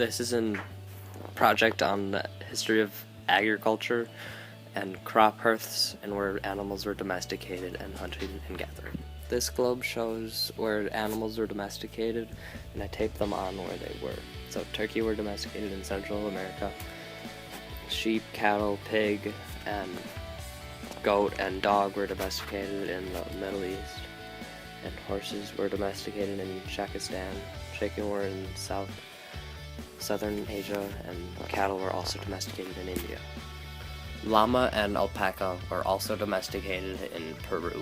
This is a project on the history of agriculture and crop hearths and where animals were domesticated and hunted and gathered. This globe shows where animals were domesticated, and I taped them on where they were. So turkey were domesticated in Central America. Sheep, cattle, pig, and goat and dog were domesticated in the Middle East. And horses were domesticated in Shakistan. Chicken were in southern Asia, and cattle were also domesticated in India. Llama and alpaca were also domesticated in Peru.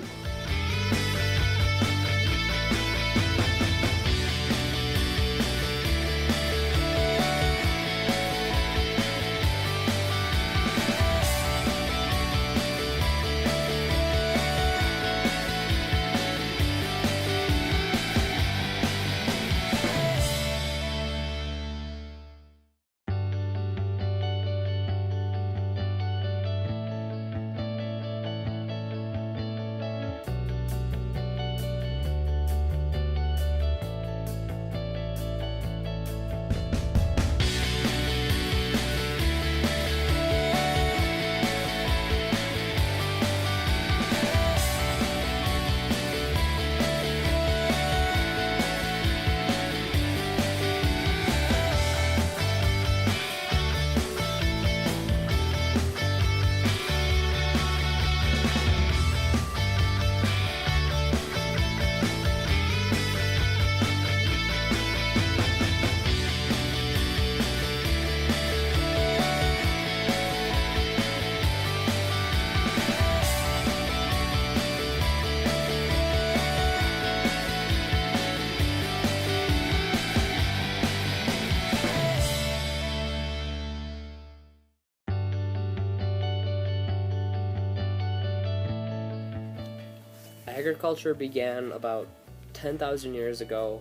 Agriculture began about 10,000 years ago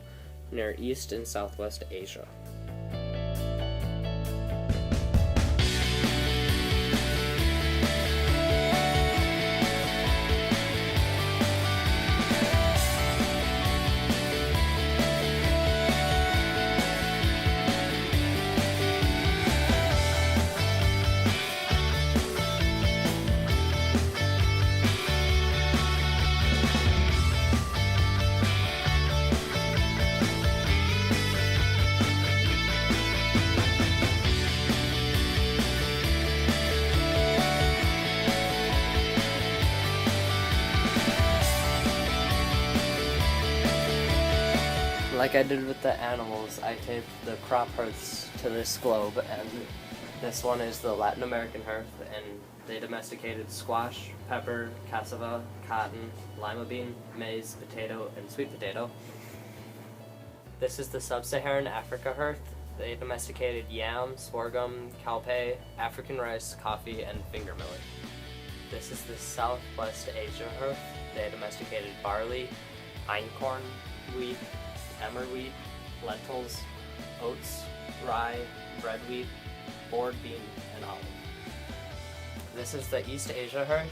near East and Southwest Asia. Like I did with the animals, I taped the crop hearths to this globe, and this one is the Latin American hearth, and they domesticated squash, pepper, cassava, cotton, lima bean, maize, potato, and sweet potato. This is the Sub-Saharan Africa hearth. They domesticated yam, sorghum, cowpea, African rice, coffee, and finger millet. This is the Southwest Asia hearth. They domesticated barley, einkorn, wheat, emmer wheat, lentils, oats, rye, bread wheat, board bean, and olive. This is the East Asia hearth.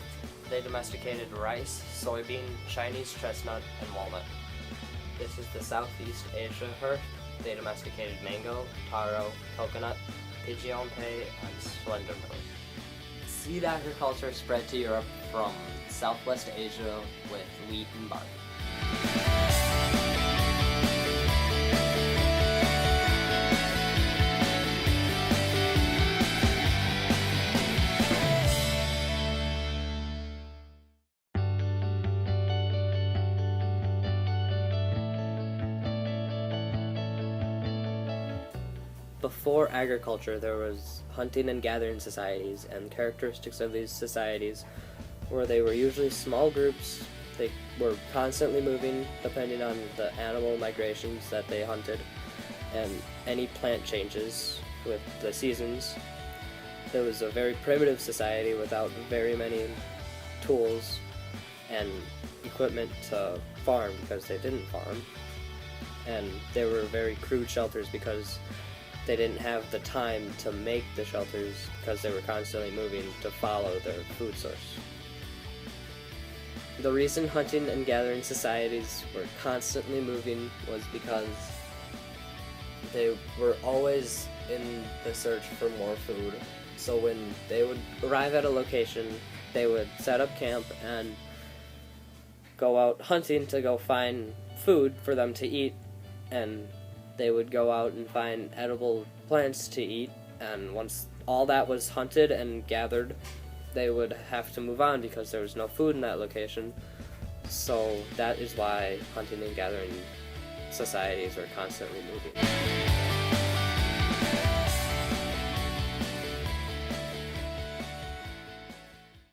They domesticated rice, soybean, Chinese chestnut, and walnut. This is the Southeast Asia hearth. They domesticated mango, taro, coconut, pigeon pea, and slender millet. Seed agriculture spread to Europe from Southwest Asia with wheat and barley. Before agriculture, there was hunting and gathering societies, and characteristics of these societies were they were usually small groups. They were constantly moving depending on the animal migrations that they hunted and any plant changes with the seasons. There was a very primitive society without very many tools and equipment to farm because they didn't farm, and they were very crude shelters because they didn't have the time to make the shelters because they were constantly moving to follow their food source. The reason hunting and gathering societies were constantly moving was because they were always in the search for more food. So when they would arrive at a location, they would set up camp and go out hunting to go find food for them to eat, and they would go out and find edible plants to eat, and once all that was hunted and gathered, they would have to move on because there was no food in that location. So that is why hunting and gathering societies are constantly moving.